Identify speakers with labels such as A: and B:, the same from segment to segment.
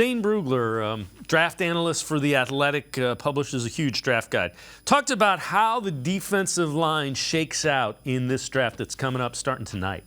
A: Dane Brugler, draft analyst for The Athletic, publishes a huge draft guide. Talked about how the defensive line shakes out in this draft that's coming up starting tonight.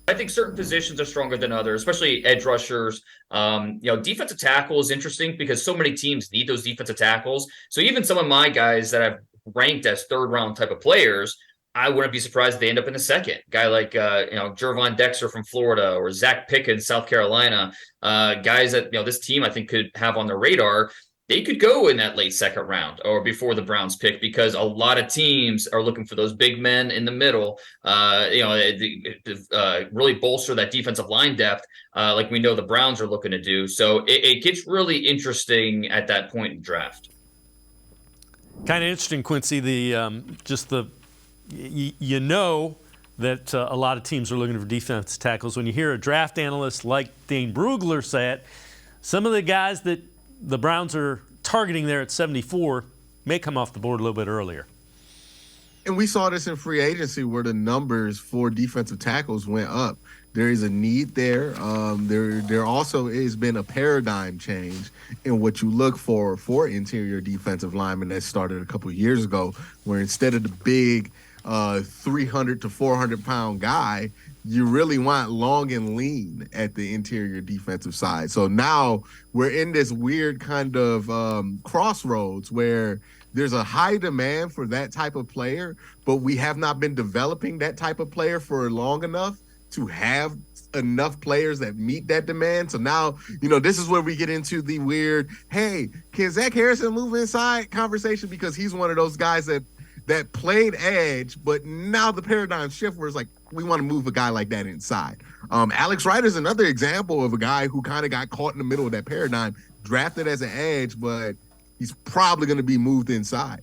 B: I think certain positions are stronger than others, especially edge rushers. Defensive tackle is interesting because so many teams need those defensive tackles. So even some of my guys that I've ranked as third-round type of players, I wouldn't be surprised if they end up in the second. Guy like Jervon Dexter from Florida or Zach Pickens, South Carolina, guys that this team I think could have on their radar. They could go in that late second round or before the Browns pick because a lot of teams are looking for those big men in the middle. Really bolster that defensive line depth, like we know the Browns are looking to do. So it gets really interesting at that point in the draft.
A: Kind of interesting, Quincy. You know that a lot of teams are looking for defense tackles. When you hear a draft analyst like Dane Brugler say it, some of the guys that the Browns are targeting there at 74 may come off the board a little bit earlier.
C: And we saw this in free agency where the numbers for defensive tackles went up. There is a need there. There also has been a paradigm change in what you look for interior defensive linemen that started a couple of years ago, where instead of the big 300 to 400 pound guy, you really want long and lean at the interior defensive side. So now we're in this weird kind of crossroads where there's a high demand for that type of player, but we have not been developing that type of player for long enough to have enough players that meet that demand. So now, this is where we get into the weird, hey, can Zach Harrison move inside conversation, because he's one of those guys that played edge, but now the paradigm shift where it's like, we want to move a guy like that inside. Alex Wright is another example of a guy who kind of got caught in the middle of that paradigm, drafted as an edge, but he's probably going to be moved inside.